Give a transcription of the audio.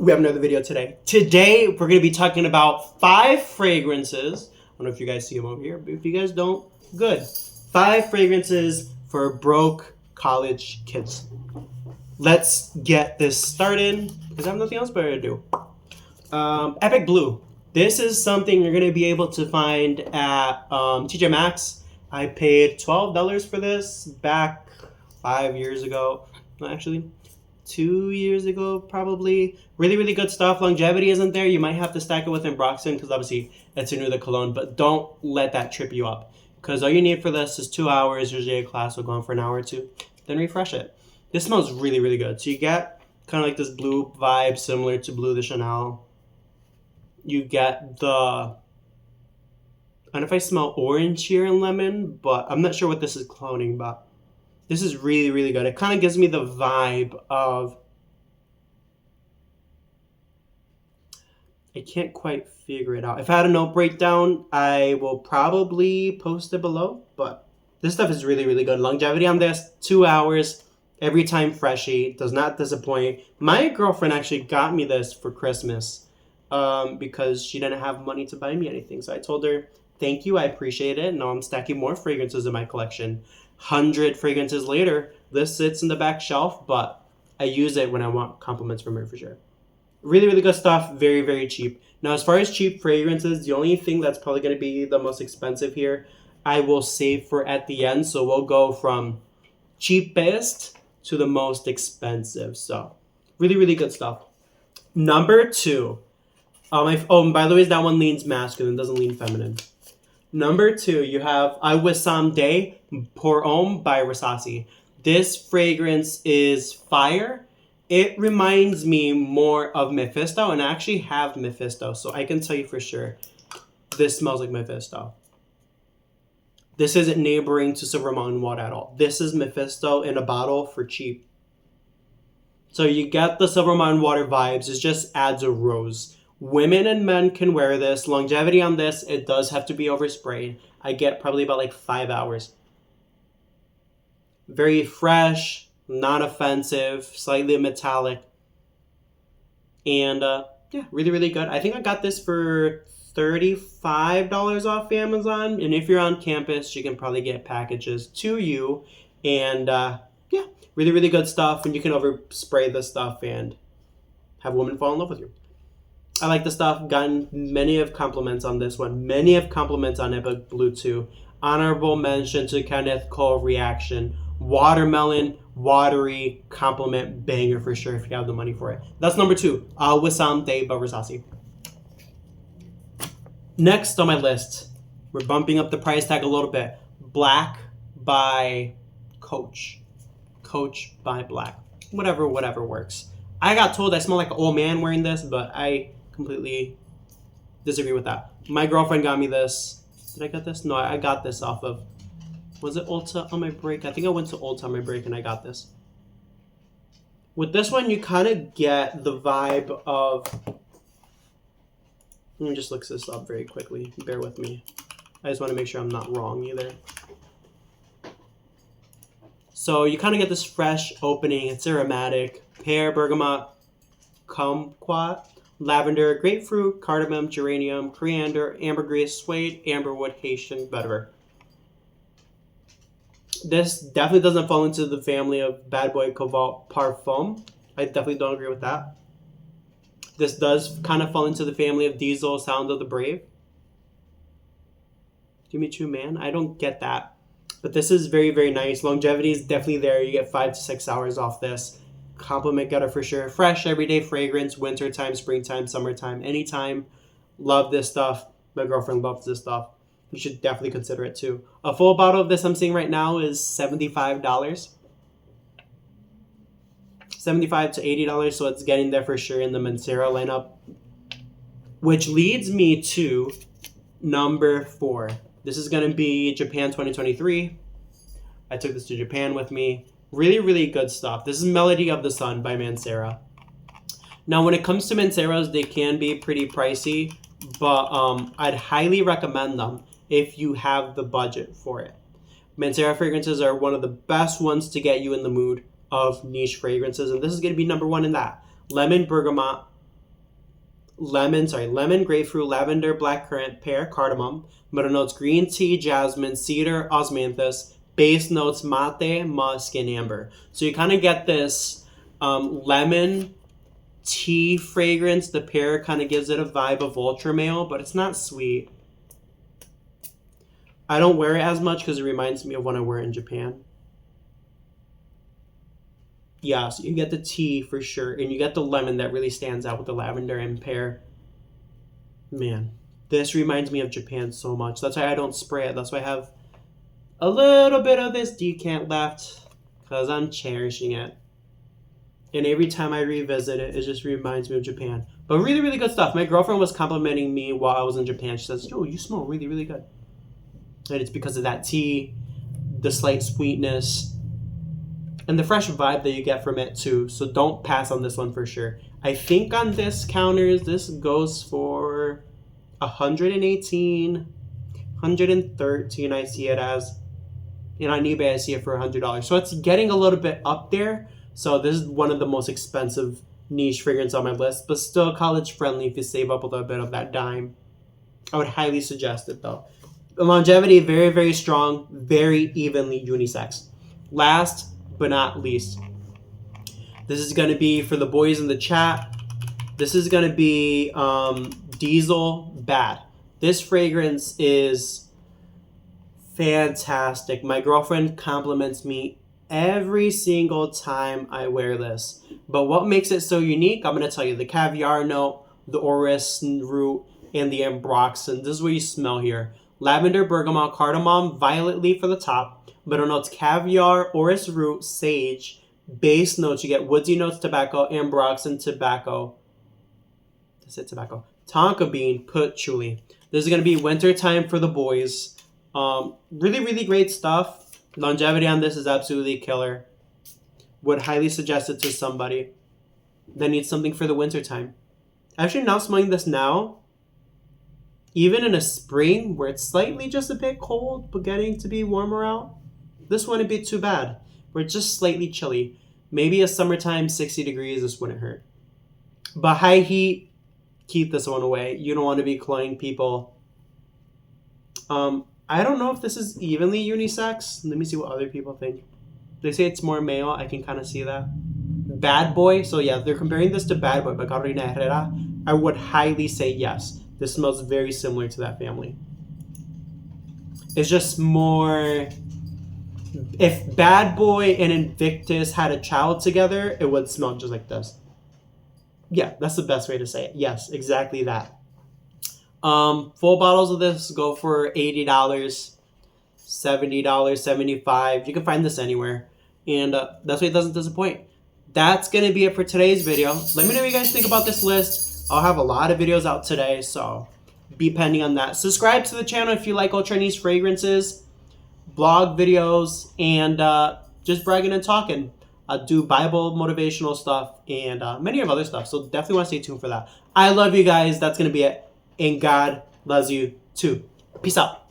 We have another video today. Today, we're going to be talking about 5 fragrances. I don't know if you guys see them over here, but if you guys don't, good. 5 fragrances for broke college kids. Let's get this started, because I have nothing else better to do. Epic Blue. This is something you're going to be able to find at TJ Maxx. I paid $12 for this back 5 years ago. Well, actually, 2 years ago, probably. Really, really good stuff. Longevity isn't there. You might have to stack it with Ambroxan because obviously it's a new the cologne, but don't let that trip you up because all you need for this is 2 hours. Usually a class will go on for an hour or two. Then refresh it. This smells really, really good. So you get kind of like this blue vibe similar to Bleu de Chanel. You get the... I don't know if I smell orange here and lemon, but I'm not sure what this is cloning, but this is really, really good. It kind of gives me the vibe of... I can't quite figure it out. If I had a note breakdown, I will probably post it below, but this stuff is really, really good. Longevity on this, 2 hours, every time freshy, does not disappoint. My girlfriend actually got me this for Christmas because she didn't have money to buy me anything. So I told her, thank you, I appreciate it. Now I'm stacking more fragrances in my collection. 100 fragrances later, this sits in the back shelf, but I use it when I want compliments from her for sure. Really, really good stuff. Very, very cheap. Now, as far as cheap fragrances, the only thing that's probably going to be the most expensive here, I will save for at the end. So we'll go from cheapest to the most expensive. So really, really good stuff. Number 2. And by the way, that one leans masculine, doesn't lean feminine. Number 2, you have I Wissam Day Pour Homme by Versace. This fragrance is fire. It reminds me more of Mephisto, and I actually have Mephisto, so I can tell you for sure this smells like Mephisto. This isn't neighboring to Silver Mountain Water at all. This is Mephisto in a bottle for cheap. So you get the Silver Mountain Water vibes. It just adds a rose. Women and men can wear this. Longevity on this, it does have to be oversprayed. I get probably about like 5 hours. Very fresh. Not offensive, slightly metallic, and yeah, really, really good. I think I got this for $35 off Amazon, and if you're on campus, you can probably get packages to you, and yeah, really, really good stuff, and you can overspray this stuff and have women fall in love with you. I like the stuff. Gotten many of compliments on this one. Many of compliments on Epic Blue too. Honorable mention to Kenneth Cole Reaction. Watermelon, watery, compliment, banger for sure if you have the money for it. That's number 2. Wissam Day by Versace. Next on my list, we're bumping up the price tag a little bit. Black by Coach. Coach by Black. Whatever works. I got told I smell like an old man wearing this, but I completely disagree with that. My girlfriend got me this. Did I get this? No, I got this off of... Was it Ulta on my break? I think I went to Ulta on my break and I got this. With this one, you kind of get the vibe of... Let me just look this up very quickly. Bear with me. I just want to make sure I'm not wrong either. So you kind of get this fresh opening. It's aromatic. Pear, bergamot, kumquat, lavender, grapefruit, cardamom, geranium, coriander, ambergris, suede, amberwood, Haitian, vetiver. This definitely doesn't fall into the family of Bad Boy Cobalt Parfum. I definitely don't agree with that. This does kind of fall into the family of Diesel Sound of the Brave. Jimmy Choo Man. I don't get that. But this is very, very nice. Longevity is definitely there. You get 5 to 6 hours off this. Compliment getter for sure. Fresh, everyday fragrance. Wintertime, springtime, summertime, anytime. Love this stuff. My girlfriend loves this stuff. You should definitely consider it too. A full bottle of this I'm seeing right now is $75. $75 to $80, so it's getting there for sure in the Mancera lineup. Which leads me to number 4. This is going to be Japan 2023. I took this to Japan with me. Really, really good stuff. This is Melody of the Sun by Mancera. Now, when it comes to Manceras, they can be pretty pricey, but I'd highly recommend them if you have the budget for it. Mancera fragrances are one of the best ones to get you in the mood of niche fragrances, and this is going to be number 1 in that. Lemon, bergamot, lemon, grapefruit, lavender, blackcurrant, pear, cardamom. Middle notes green tea, jasmine, cedar, osmanthus. Base notes mate, musk, and amber. So you kind of get this lemon tea fragrance. The pear kind of gives it a vibe of ultra male, but it's not sweet. I don't wear it as much because it reminds me of when I wear it in Japan. Yeah, so you get the tea for sure, and you get the lemon that really stands out with the lavender and pear. Man, this reminds me of Japan so much. That's why I don't spray it. That's why I have a little bit of this decant left, because I'm cherishing it. And every time I revisit it, it just reminds me of Japan. But really, really good stuff. My girlfriend was complimenting me while I was in Japan. She says, "Yo, you smell really, really good." And it's because of that tea, the slight sweetness, and the fresh vibe that you get from it too. So don't pass on this one for sure. I think on this counters, this goes for 118, 113 I see it as. And on eBay I see it for $100. So it's getting a little bit up there. So this is one of the most expensive niche fragrance on my list, but still college friendly if you save up a little bit of that dime. I would highly suggest it though. The longevity, very, very strong, very evenly unisex. Last but not least, this is going to be for the boys in the chat. This is going to be Diesel Bad. This fragrance is fantastic. My girlfriend compliments me every single time I wear this. But what makes it so unique, I'm going to tell you. The caviar note, the orris root, and the ambroxan. This is what you smell here. Lavender, bergamot, cardamom, violet leaf for the top. Middle notes caviar, orris root, sage. Base notes, you get woodsy notes, tobacco, ambroxan, tobacco. That's it, tobacco. Tonka bean, patchouli. This is going to be wintertime for the boys. Really, really great stuff. Longevity on this is absolutely killer. Would highly suggest it to somebody that needs something for the wintertime. Actually, now smelling this now, even in a spring where it's slightly just a bit cold, but getting to be warmer out, this wouldn't be too bad. We're just slightly chilly. Maybe a summertime 60 degrees, this wouldn't hurt. But high heat, keep this one away. You don't want to be cloying people. I don't know if this is evenly unisex. Let me see what other people think. They say it's more male. I can kind of see that. Bad Boy. So yeah, they're comparing this to Bad Boy by Carolina Herrera. I would highly say yes. This smells very similar to that family. It's just more... If Bad Boy and Invictus had a child together, it would smell just like this. Yeah, that's the best way to say it. Yes, exactly that. Full bottles of this go for $80, $70, $75. You can find this anywhere. And that's why it doesn't disappoint. That's going to be it for today's video. Let me know what you guys think about this list. I'll have a lot of videos out today, so be pending on that. Subscribe to the channel if you like ultra niche fragrances, blog videos, and just bragging and talking. I do Bible motivational stuff and many of other stuff, so definitely want to stay tuned for that. I love you guys. That's going to be it. And God loves you too. Peace out.